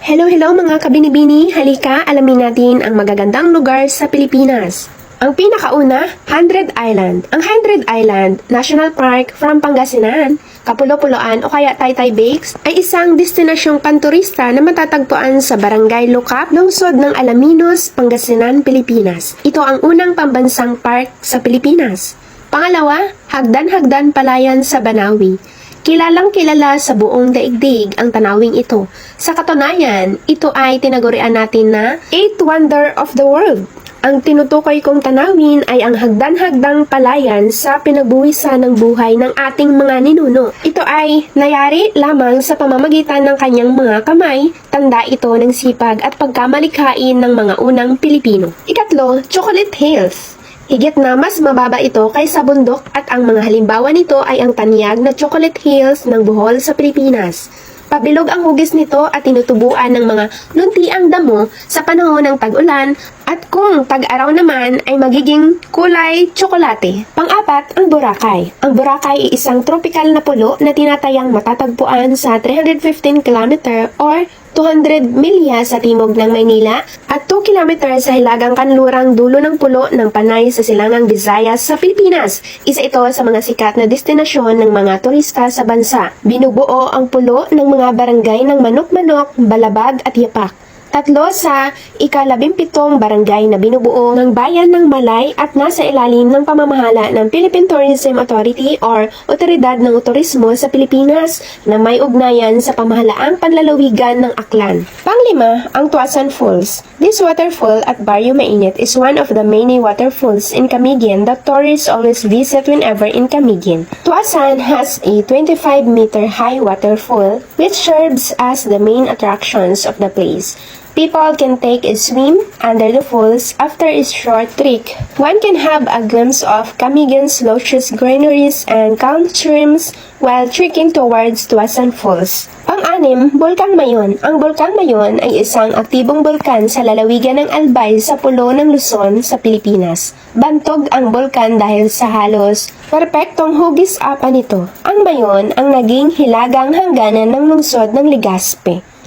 Hello mga kabinibini! Halika, alamin natin ang magagandang lugar sa Pilipinas. Ang pinakauna, 100 Island. Ang 100 Island National Park from Pangasinan, Kapulo-Puloan o kaya Taytay Bakes ay isang destinasyong panturista na matatagpuan sa Barangay Lucap, lungsod ng Alaminos, Pangasinan, Pilipinas. Ito ang unang pambansang park sa Pilipinas. Pangalawa, Hagdan-Hagdan Palayan sa Banawi. Kilalang kilala sa buong daigdig ang tanawing ito. Sa katunayan, ito ay tinagurian natin na 8th Wonder of the World. Ang tinutukoy kong tanawin ay ang hagdan-hagdang palayan sa pinagbuwisan ng buhay ng ating mga ninuno. Ito ay nayari lamang sa pamamagitan ng kanyang mga kamay, tanda ito ng sipag at pagkamalikhain ng mga unang Pilipino. Ikatlo, Chocolate Hills. Higit na mas mababa ito kaysa bundok at ang mga halimbawa nito ay ang tanyag na Chocolate Hills ng Bohol sa Pilipinas. Pabilog ang hugis nito at tinutubuan ng mga luntiang damo sa panahon ng tag-ulan at kung tag-araw naman ay magiging kulay tsokolate. Pang-apat, ang Boracay. Ang Boracay ay isang tropical na pulo na tinatayang matatagpuan sa 315 km or 200 milya sa timog ng Maynila at 2 km sa hilagang kanlurang dulo ng pulo ng Panay sa silangang Visayas sa Pilipinas. Isa ito sa mga sikat na destinasyon ng mga turista sa bansa. Binubuo ang pulo ng mga barangay ng Manok-Manok, Balabag at Yapak. Tatlo sa ika-17 barangay na binubuo ng bayan ng Malay at nasa ilalim ng pamamahala ng Philippine Tourism Authority or Otoridad ng Turismo sa Pilipinas na may ugnayan sa pamahalaang panlalawigan ng Aklan. Panglima, ang Tuasan Falls. This waterfall at Barrio Mainit is one of the many waterfalls in Camiguin that tourists always visit whenever in Camiguin. Tuasan has a 25-meter high waterfall which serves as the main attractions of the place. People can take a swim under the falls after a short trek. One can have a glimpse of Camiguin's luscious greeneries and calm streams while trekking towards Tuasan Falls. Pang-anim, Bulkang Mayon. Ang Bulkang Mayon ay isang aktibong bulkan sa lalawigan ng Albay sa pulo ng Luzon sa Pilipinas. Bantog ang bulkan dahil sa halos perpektong hugis apa nito. Ang Mayon ang naging hilagang hangganan ng lungsod ng Legazpi.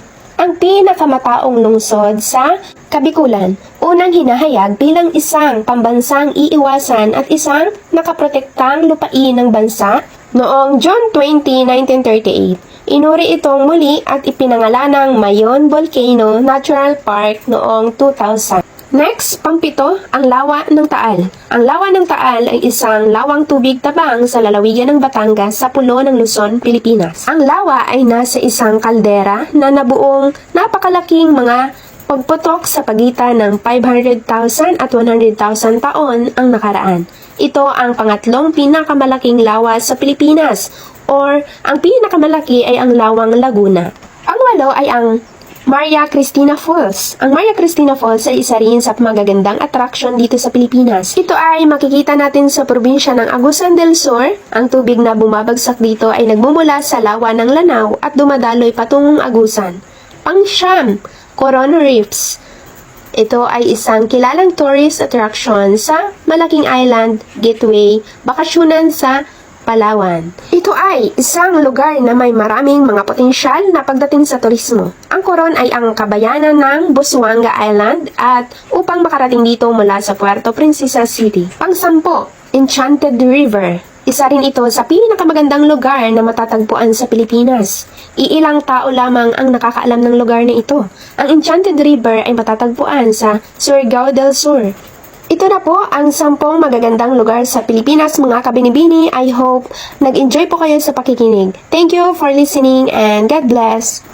Ang pinakamataong lungsod sa Kabikulan, unang hinahayag bilang isang pambansang iiwasan at isang nakaprotektang lupain ng bansa noong June 20, 1938. Inuri itong muli at ipinangalanang Mayon Volcano Natural Park noong 2000. Next, pangpito, ang Lawa ng Taal. Ang Lawa ng Taal ay isang lawang tubig tabang sa lalawigan ng Batangas sa pulo ng Luzon, Pilipinas. Ang lawa ay nasa isang kaldera na nabuong napakalaking mga pagputok sa pagitan ng 500,000 at 100,000 taon ang nakaraan. Ito ang pangatlong pinakamalaking lawa sa Pilipinas or ang pinakamalaki ay ang Lawang Laguna. Ang walo ay ang Maria Cristina Falls. Ang Maria Cristina Falls ay isa rin sa magagandang attraction dito sa Pilipinas. Ito ay makikita natin sa probinsya ng Agusan del Sur. Ang tubig na bumabagsak dito ay nagmumula sa lawa ng Lanao at dumadaloy patungong Agusan. Pang-siyam, Coron Reefs. Ito ay isang kilalang tourist attraction sa Malaking Island Gateway, bakasyonan sa Palawan. Ito ay isang lugar na may maraming mga potensyal na pagdating sa turismo. Ang Coron ay ang kabayanan ng Busuanga Island at upang makarating dito mula sa Puerto Princesa City. Pang-sampo, Enchanted River. Isa rin ito sa pinakamagandang lugar na matatagpuan sa Pilipinas. Iilang tao lamang ang nakakaalam ng lugar na ito. Ang Enchanted River ay matatagpuan sa Surigao del Sur. Ito na po ang 10 magagandang lugar sa Pilipinas mga kabinibini. I hope nag-enjoy po kayo sa pakikinig. Thank you for listening and God bless!